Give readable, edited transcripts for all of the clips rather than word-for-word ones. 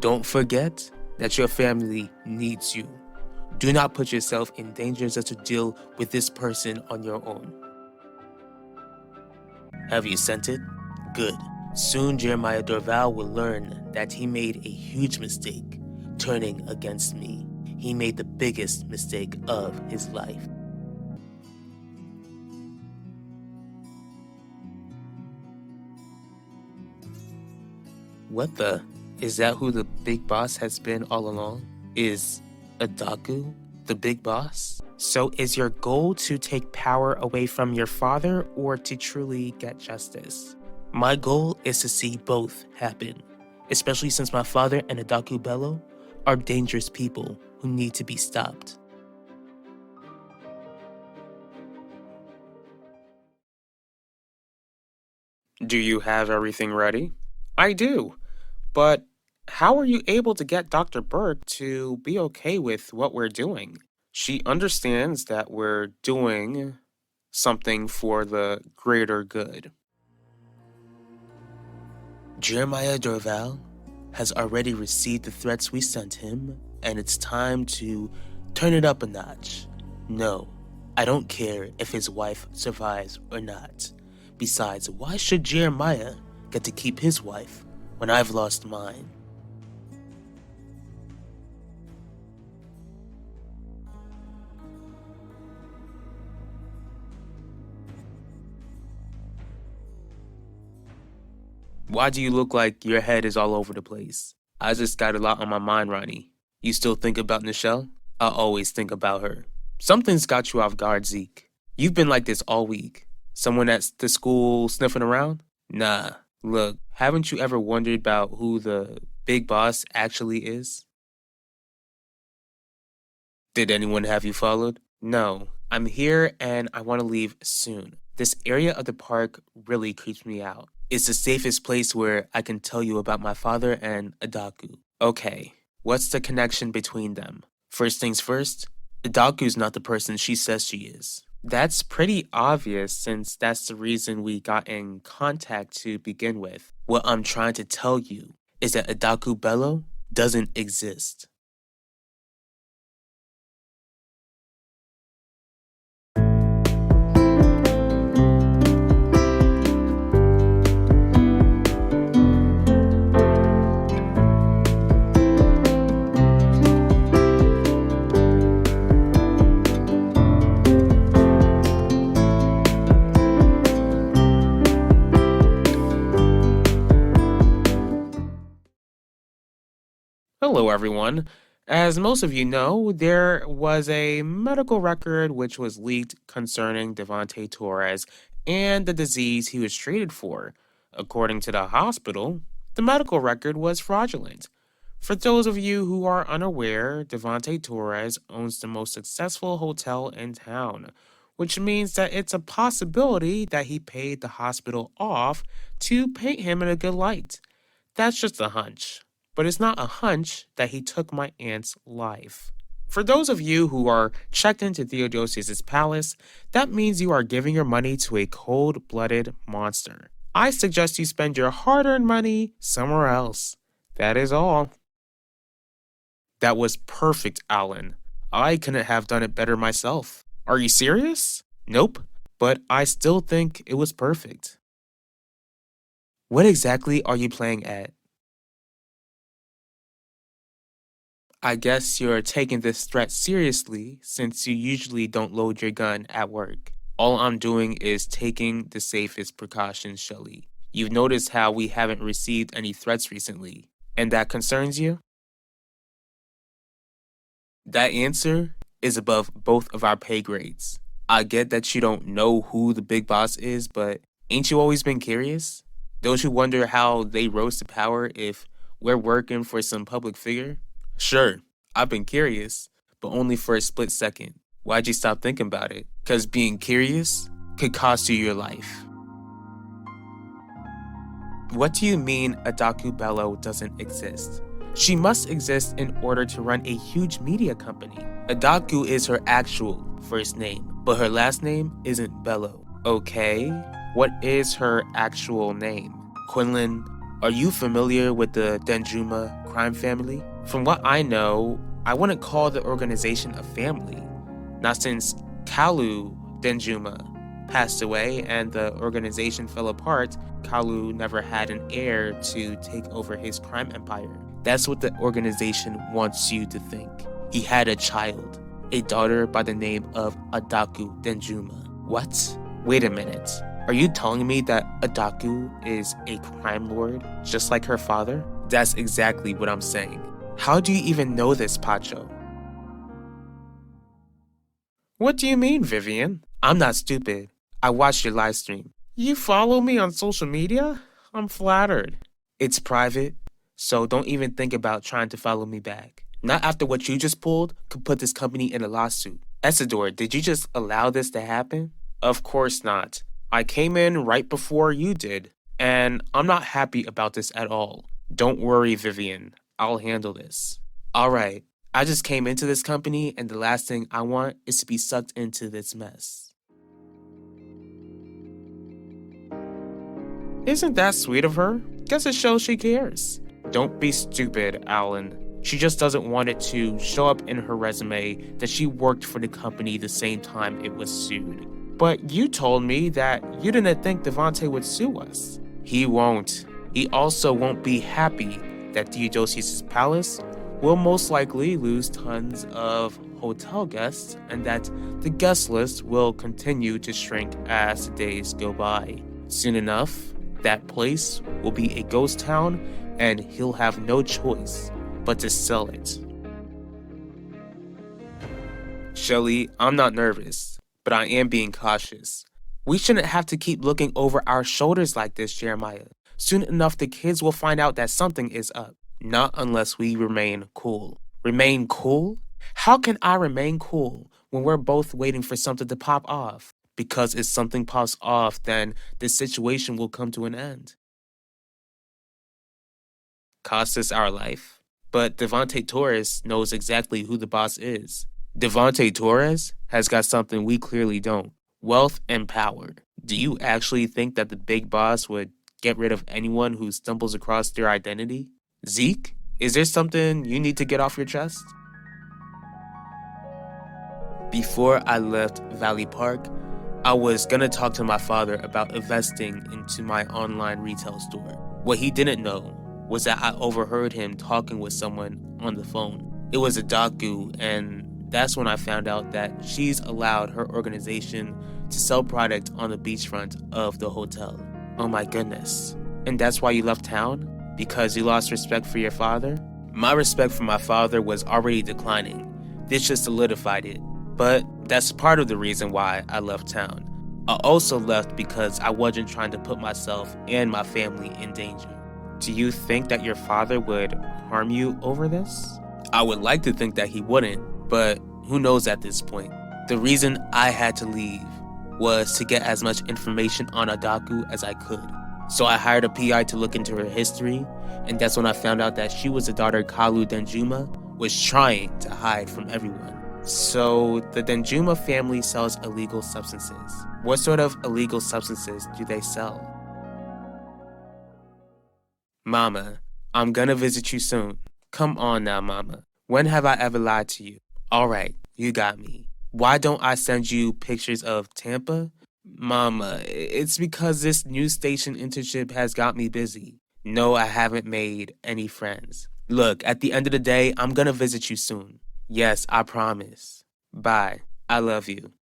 Don't forget that your family needs you. Do not put yourself in danger just to deal with this person on your own. Have you sent it? Good. Soon Jeremiah Dorval will learn that he made a huge mistake turning against me. He made the biggest mistake of his life. What the? Is that who the big boss has been all along? Is Adaku the big boss? So is your goal to take power away from your father or to truly get justice? My goal is to see both happen, especially since my father and Adaku Bello are dangerous people who need to be stopped. Do you have everything ready? I do, but how are you able to get Dr. Burke to be okay with what we're doing? She understands that we're doing something for the greater good. Jeremiah Dorval has already received the threats we sent him, and it's time to turn it up a notch. No, I don't care if his wife survives or not. Besides, why should Jeremiah get to keep his wife when I've lost mine? Why do you look like your head is all over the place? I just got a lot on my mind, Ronnie. You still think about Nichelle? I always think about her. Something's got you off guard, Zeke. You've been like this all week. Someone at the school sniffing around? Nah. Look, haven't you ever wondered about who the big boss actually is? Did anyone have you followed? No. I'm here and I want to leave soon. This area of the park really creeps me out. It's the safest place where I can tell you about my father and Adaku. Okay, what's the connection between them? First things first, Adaku's not the person she says she is. That's pretty obvious since that's the reason we got in contact to begin with. What I'm trying to tell you is that Adaku Bello doesn't exist. Hello, everyone. As most of you know, there was a medical record which was leaked concerning Devontae Torres and the disease he was treated for. According to the hospital, the medical record was fraudulent. For those of you who are unaware, Devontae Torres owns the most successful hotel in town, which means that it's a possibility that he paid the hospital off to paint him in a good light. That's just a hunch. But it's not a hunch that he took my aunt's life. For those of you who are checked into Theodosius' palace, that means you are giving your money to a cold-blooded monster. I suggest you spend your hard-earned money somewhere else. That is all. That was perfect, Alan. I couldn't have done it better myself. Are you serious? Nope, but I still think it was perfect. What exactly are you playing at? I guess you're taking this threat seriously since you usually don't load your gun at work. All I'm doing is taking the safest precautions, Shelly. You've noticed how we haven't received any threats recently, and that concerns you? That answer is above both of our pay grades. I get that you don't know who the big boss is, but ain't you always been curious? Don't you wonder how they rose to power if we're working for some public figure? Sure, I've been curious, but only for a split second. Why'd you stop thinking about it? Because being curious could cost you your life. What do you mean Adaku Bello doesn't exist? She must exist in order to run a huge media company. Adaku is her actual first name, but her last name isn't Bello. Okay, what is her actual name? Quinlan, are you familiar with the Denjuma crime family? From what I know, I wouldn't call the organization a family. Not since Kalu Denjuma passed away and the organization fell apart, Kalu never had an heir to take over his crime empire. That's what the organization wants you to think. He had a child, a daughter by the name of Adaku Denjuma. What? Wait a minute. Are you telling me that Adaku is a crime lord, just like her father? That's exactly what I'm saying. How do you even know this, Pacho? What do you mean, Vivian? I'm not stupid. I watched your live stream. You follow me on social media? I'm flattered. It's private, so don't even think about trying to follow me back. Not after what you just pulled could put this company in a lawsuit. Esador, did you just allow this to happen? Of course not. I came in right before you did, and I'm not happy about this at all. Don't worry, Vivian. I'll handle this. Alright, I just came into this company, and the last thing I want is to be sucked into this mess. Isn't that sweet of her? Guess it shows she cares. Don't be stupid, Alan. She just doesn't want it to show up in her resume that she worked for the company the same time it was sued. But you told me that you didn't think Devante would sue us. He won't. He also won't be happy that Theodosius' palace will most likely lose tons of hotel guests and that the guest list will continue to shrink as the days go by. Soon enough, that place will be a ghost town and he'll have no choice but to sell it. Shelly, I'm not nervous, but I am being cautious. We shouldn't have to keep looking over our shoulders like this, Jeremiah. Soon enough, the kids will find out that something is up. Not unless we remain cool. Remain cool? How can I remain cool when we're both waiting for something to pop off? Because if something pops off, then this situation will come to an end. Cost us our life? But Devante Torres knows exactly who the boss is. Devante Torres has got something we clearly don't. Wealth and power. Do you actually think that the big boss would get rid of anyone who stumbles across their identity? Zeke, is there something you need to get off your chest? Before I left Valley Park, I was gonna talk to my father about investing into my online retail store. What he didn't know was that I overheard him talking with someone on the phone. It was Adaku, and that's when I found out that she's allowed her organization to sell product on the beachfront of the hotel. Oh my goodness. And that's why you left town? Because you lost respect for your father? My respect for my father was already declining. This just solidified it. But that's part of the reason why I left town. I also left because I wasn't trying to put myself and my family in danger. Do you think that your father would harm you over this? I would like to think that he wouldn't, but who knows at this point. The reason I had to leave was to get as much information on Adaku as I could. So I hired a PI to look into her history, and that's when I found out that she was the daughter Kalu Denjuma was trying to hide from everyone. So the Denjuma family sells illegal substances. What sort of illegal substances do they sell? Mama, I'm gonna visit you soon. Come on now, Mama. When have I ever lied to you? Alright, you got me. Why don't I send you pictures of Tampa? Mama, it's because this news station internship has got me busy. No, I haven't made any friends. Look, at the end of the day, I'm gonna visit you soon. Yes, I promise. Bye. I love you.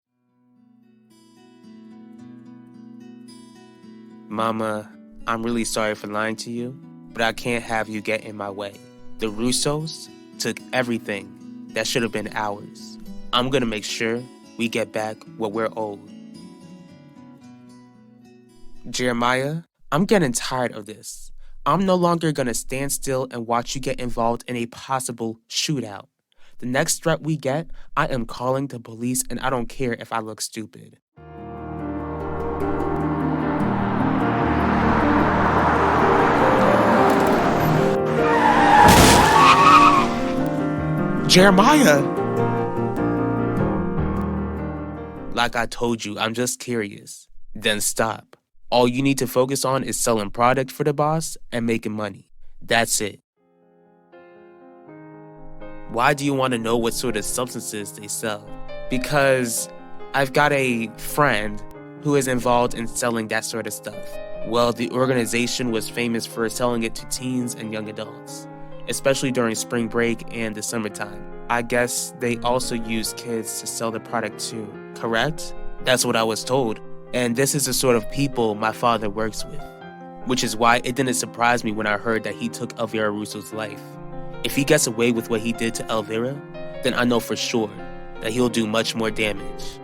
Mama, I'm really sorry for lying to you, but I can't have you get in my way. The Russos took everything that should have been ours. I'm gonna make sure we get back what we're owed. Jeremiah, I'm getting tired of this. I'm no longer gonna stand still and watch you get involved in a possible shootout. The next threat we get, I am calling the police and I don't care if I look stupid. Jeremiah! Like I told you, I'm just curious. Then stop. All you need to focus on is selling product for the boss and making money. That's it. Why do you want to know what sort of substances they sell? Because I've got a friend who is involved in selling that sort of stuff. Well, the organization was famous for selling it to teens and young adults, especially during spring break and the summertime. I guess they also use kids to sell the product too, correct? That's what I was told. And this is the sort of people my father works with, which is why it didn't surprise me when I heard that he took Elvira Russo's life. If he gets away with what he did to Elvira, then I know for sure that he'll do much more damage.